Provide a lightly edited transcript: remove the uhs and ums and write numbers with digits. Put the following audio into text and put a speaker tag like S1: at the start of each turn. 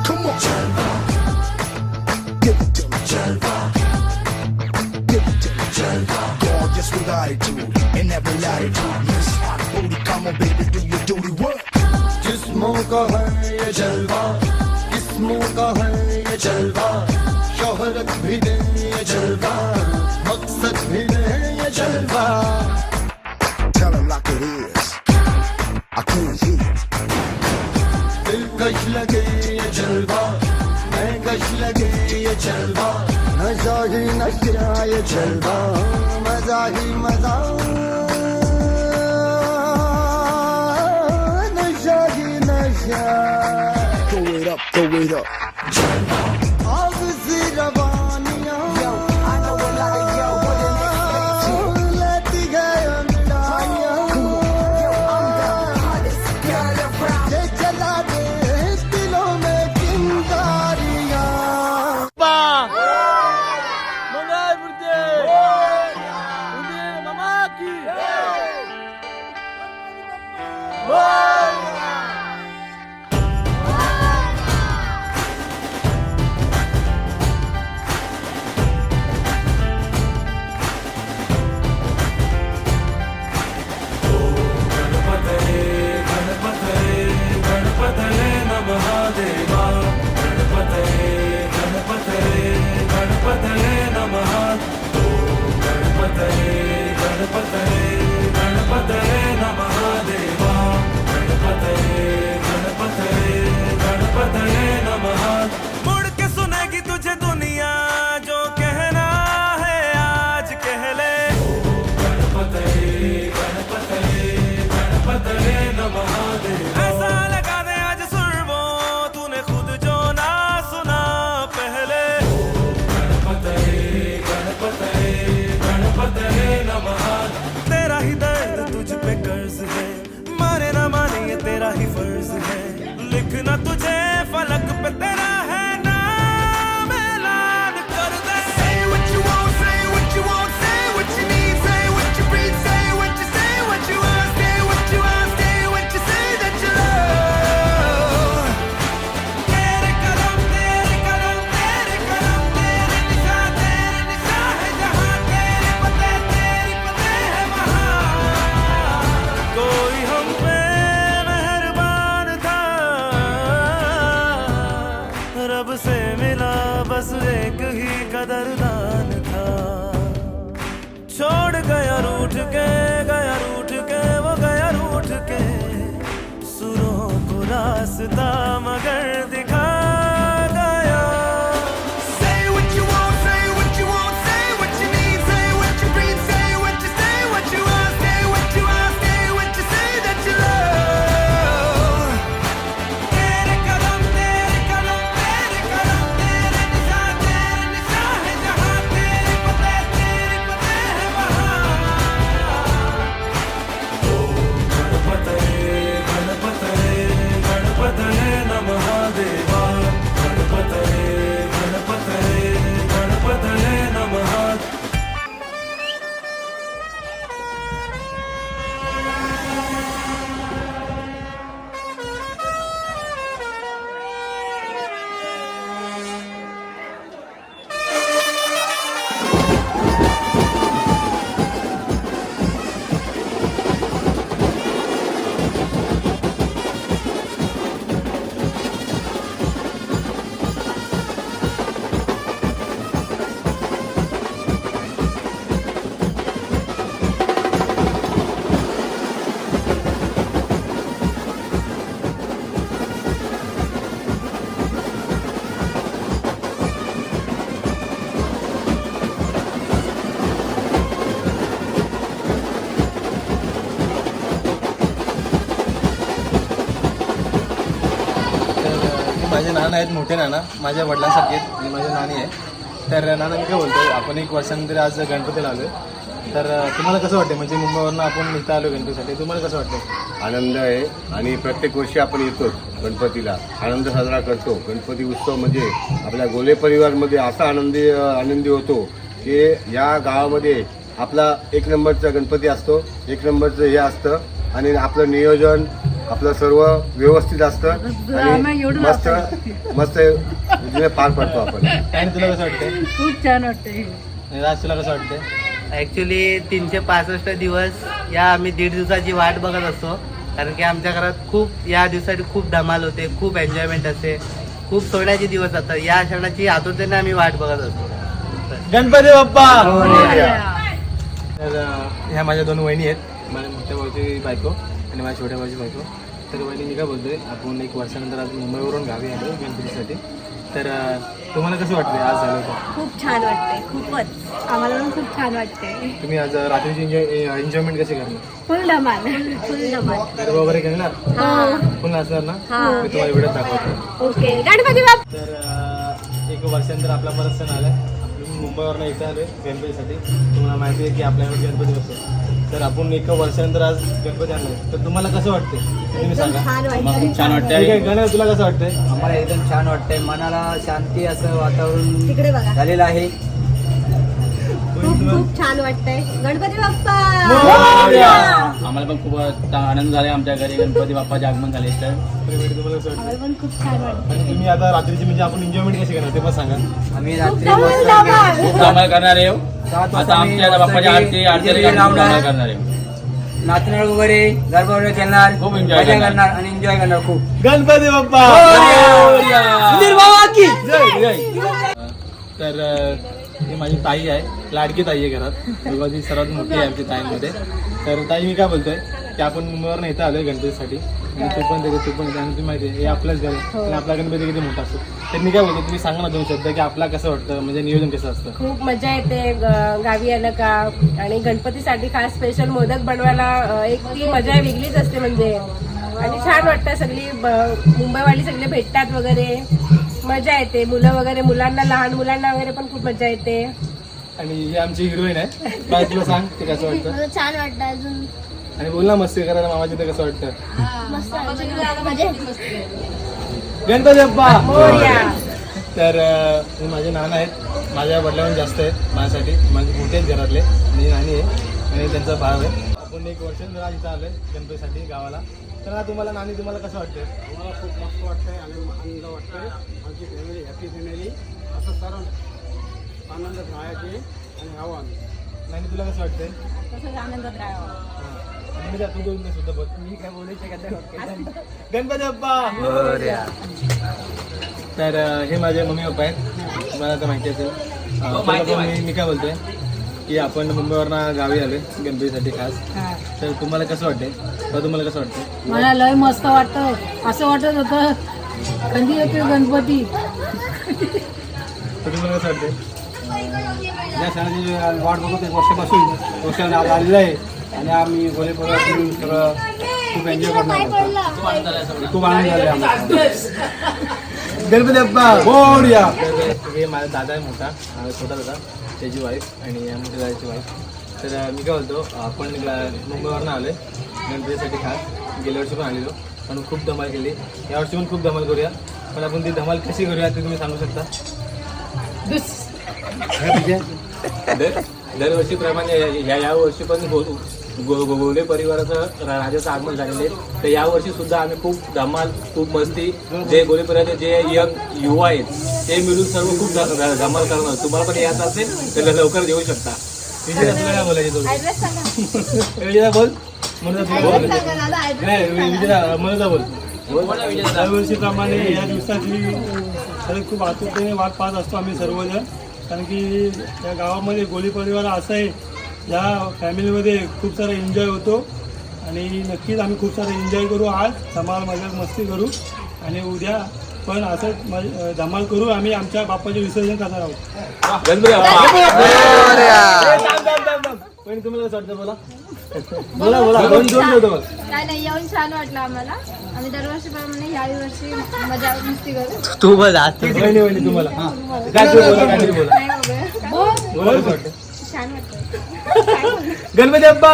S1: Come on. Jalva. Give it to me. Jalva. Give it to me. Jalva. Gorgeous with attitude in every latitude. Miss hot booty, come on baby, do your duty work.
S2: जिस्मों का है ये जलवा, जिस्मों का है ये जलवा, शोहरत भी दे ये जलवा, मकसद भी दे ये जलवा.
S1: Tell it like it is. I can't hear.
S2: दिलकश लगे ये जलवा, महकश लगे ये जलवा, नशा ही नशा ये जलवा, मजा ही मजा, नशा ही नशा.
S1: Throw it up, throw it up.
S2: आग C रवानियां,
S1: I know a lot of y'all wouldn't expect it.
S2: लेती गए अंगड़ाइयां.
S1: Girl around.
S2: ये जला दे दिलों में चिंगारियां.
S3: Mangay Burde! Udi Mamaki!
S4: मुड़ के सुनेगी तुझे दुनिया जो कहना है आज कह ले. ऐसा लगा दे आज सुर वो तूने खुद जो ना सुना पहले. तेरा ही दर्द तुझ पे कर्ज है, माने ना माने ये तेरा ही फर्ज है. लिखना तुझे फलक पे तेरा है नाम, ऐलान कर दे. Say what you want, say what you want, say what you need, say what you breathe, say what you say, what you want, stay what you want, stay what you say that you love. तेरे कदम तेरे कदम तेरे कदम तेरे निशान है जहाँ, तेरे पते है वहाँ. कोई हम पे मेहरबान था, रब से मिला बस एक ही कदरदान था. छोड़ गया रूठ के वो गया रूठ के, सुरों को रास्ता मगर दिखा गया. Say what you want, say what you want, say what you need, say what you breathe, say what you say, what you want, stay what you want, stay what you say that you love. तेरे कदम तेरे निशान है जहाँ, तेरे पते है वहाँ. गणपतये नमः देवा, गणपतये नमः.
S3: माझे नाना आहेत, मोठे नाना माझ्या वडिलांसारखे आहेत आणि माझे नानी आहे. तर नाना मी काय बोलतो, आपण एक वर्षानंतर आज गणपतीला आलो. तर तुम्हाला कसं वाटतं, म्हणजे मुंबईवरून आपण इथं आलो गणपतीसाठी, तुम्हाला कसं वाटतं?
S5: आनंद आहे आणि प्रत्येक वर्षी आपण येतो गणपतीला, आनंद साजरा करतो. गणपती उत्सव म्हणजे आपल्या गोले परिवारमध्ये असा आनंदी होतो की या गावामध्ये आपला एक नंबरचा गणपती असतो, एक नंबरचं हे असतं आणि आपलं नियोजन आपलं सर्व व्यवस्थित असतं आणि मस्त मस्त रीतीने पार पडतो आपण.
S3: आणि तुला कसं वाटतंय?
S6: खूप छान वाटते.
S3: आणि राज तुला कसं वाटतंय?
S7: ॲक्च्युली 365 दिवस या आम्ही 1.5 दिवसाची वाट बघत असतो, कारण की आमच्या घरात खूप या दिवसासाठी खूप धमाल होते, खूप एन्जॉयमेंट असते, खूप सोहळ्याचे दिवस असतात. या क्षणाची आतुरतेने आम्ही वाट बघत असतो.
S3: गणपती बाप्पा. तर ह्या माझ्या 2 वहिनी आहेत, माझ्या मोठ्या भाऊची बायको आणि माझ्या छोट्या भाऊची बायको. तर वहिनी मी काय बोलतोय, आपण 1 वर्षानंतर आज मुंबईवरून गावी आलो गणपतीसाठी. तर तुम्हाला कसं वाटतंय आज झालं होतं?
S6: खूप छान वाटते. खूपच आम्हाला पण खूप छान वाटते.
S3: तुम्ही आज रात्रीची एन्जॉयमेंट कशी करणार?
S6: फुल धमाल. फुल धमाल.
S3: गरबा वगैरे खेळणार? फुल नाचणार ना? मी तुम्हाला व्हिडिओ दाखवतो.
S6: ओके. गणपती बाप्पा.
S3: तर 1 वर्षानंतर आपला परत सण आलाय. आपण मुंबईवरून इथे आलोय गणपतीसाठी. तुम्हाला माहिती आहे की आपल्याकडे गणपती बसतो. तर आपण 1 वर्षानंतर आज गणपती आणलाय. तर तुम्हाला कसं वाटतंय तुम्ही सांगा.
S8: खूप छान वाटतंय.
S3: गणेश तुला कसं वाटतंय?
S8: आम्हाला एकदम छान वाटतंय. मनाला शांती असं वातावरण
S6: तिकडे बघा.
S8: झालेलं आहे.
S6: खूप खूप छान वाटतंय. गणपती बाप्पा.
S8: आम्हाला पण खूप आनंद झाला. आमच्या घरी गणपती बाप्पाचे आगमन झाले. तर
S3: तुम्हाला कसं वाटतं?
S6: आम्हाला पण खूप छान वाटतं.
S3: आणि तुम्ही आता रात्रीची म्हणजे आपण एन्जॉयमेंट कशी करणार ते पण सांगा.
S8: आम्ही रात्री
S6: धमाल.
S8: खूप धमाल करणार आहे. आता आमच्या बाप्पाची आरती करणार आहे. नाचणार वगैरे, गरबा वगैरे खेळणार, खूप एन्जॉय करणार आणि एन्जॉय करणार खूप.
S3: गणपती बाप्पा. तर ही माझी ताई आहे, लाडकी ताई आहे घरात. तेव्हा ती सर्वात मोठी आहे आमच्या ताईंमध्ये. तर ताई मी काय बोलतोय की आपण मुंबईवर इथं आलोय गणपतीसाठी. आणि तू पण देते, तू पण देते. आणि तुम्ही माहिती आहे हे आपलंच घर आहे आणि आपला गणपती किती मोठा असतो. तर मी काय बोलतो, तुम्ही सांगा ना 2 शब्द की आपला कसं वाटतं, म्हणजे नियोजन कसं असतं?
S9: खूप मजा येते गावी आलं का. आणि गणपतीसाठी खास स्पेशल मोदक बनवायला एक ती मजा वेगळीच असते म्हणजे. आणि छान वाटतं. सगळी मुंबईवाली सगळे भेटतात वगैरे, मजा येते. मुलं वगैरे, मुलांना, लहान मुलांना वगैरे पण खूप मजा येते.
S3: आणि ही आमची हिरोईन आहे. काय तुला सांग ते कसं वाटतं?
S6: मला छान वाटतं. अजून
S3: आणि बोल ना मस्ती करायला मामाची तर कसं वाटतं?
S6: मस्त म्हणजे
S3: गणपती बाप्पा.
S9: मोरया.
S3: तर हे माझे नाना आहेत, माझ्या वडिलांहून जास्त आहेत माझ्यासाठी. माझे मोठे आहेत घरातले आणि नानी आहे आणि त्यांचा भाव आहे. आपण 1 वर्षानंतर आज इथं आलोय गणपतीसाठी गावाला. तर ना तुम्हाला नानी तुम्हाला कसं वाटतंय?
S2: मला खूप मस्त वाटतंय आणि आनंद वाटतोय. आमची फॅमिली हॅपी फॅमिली असं सर्व आनंदात राहायचे आणि हवं आम्ही.
S3: नानी तुला कसं वाटतंय?
S9: तसंच आनंदात राहावं.
S3: आणि मी तू बोलून सुद्धा बोल.
S9: मी काय बोलायचं का?
S3: गणपती बाप्पा. तर हे माझे मम्मी पप्पा आहेत, तुम्हाला तर माहिती असेल. मी काय बोलतोय की आपण मुंबईवरनं गावी आलोय गणपतीसाठी खास. तर तुम्हाला कसं वाटतंय? तुम्हाला कसं वाटतंय?
S6: मला लय मस्त वाटतं. असं वाटत होतं कधी येते गणपती.
S3: तर तुम्हाला कसं वाटतंय?
S2: या सणाची वाट बघत 1 वर्षापासून वर्षाला आलेलं आहे आणि आम्ही गोले फिरून सगळं खूप एन्जॉय करणार. खूप आनंद झाला आम्हाला.
S3: गणपती बाप्पा मोरया. हे माझा दादा आहे मोठा, छोटा दादा, त्याची वाईफ आणि मोठ्या दादाची वाईफ. तर मी काय बोलतो, आपण मुंबईवरनं आलोय गणपतीसाठी खास. गेल्या वर्षी पण आलेलो पण खूप धमाल केली. यावर्षी पण खूप धमाल करूया. पण आपण ती धमाल कशी करूया ते तुम्ही सांगू शकता?
S8: दरवर्षीप्रमाणे या वर्षी पण गोले परिवाराचं राजाचं आगमन झालेलं आहे. तर यावर्षी सुद्धा आम्ही खूप धमाल, खूप मस्ती, जे गोले परिवाराचे जे यंग युवा आहेत ते मिळून सर्व खूप धमाल करणार. तुम्हाला पण यायचं असेल तर लवकर येऊ शकता.
S3: विजय तुला काय बोलायचे?
S6: ऍड्रेस सांगा.
S3: विजयला बोल. म्हणून
S6: ऍड्रेस सांगा दादा.
S3: नाही विजयला म्हणून बोल.
S2: दरवर्षीप्रमाणे या दिवसाची खूप आतुरतेने वाट पाहत असतो आम्ही सर्वजण. कारण की या गावामध्ये गोली परिवार असं आहे, या फॅमिलीमध्ये खूप सारा एन्जॉय होतो आणि नक्कीच आम्ही खूप सारा एन्जॉय करू. आज धमाल मजा मस्ती करू आणि उद्या पण असं धमाल करू. आम्ही आमच्या बाप्पाचे विसर्जन करणार आहोत.
S3: पण तुम्हाला कसं वाटतं? बोला बोला बोला. दोन ठेवतो बघ.
S6: काय नाही, येऊन छान वाटलं आम्हाला. आम्ही दरवर्षीप्रमाणे ह्याही वर्षी मजा मस्ती करू.
S7: तू बस आज
S3: वहिनी तुम्हाला काय तू बोला, काय तरी बोला.
S6: नाही बाबा.
S3: बोला कसं वाटतं?
S6: छान वाटतं.
S3: गणपती बाप्पा.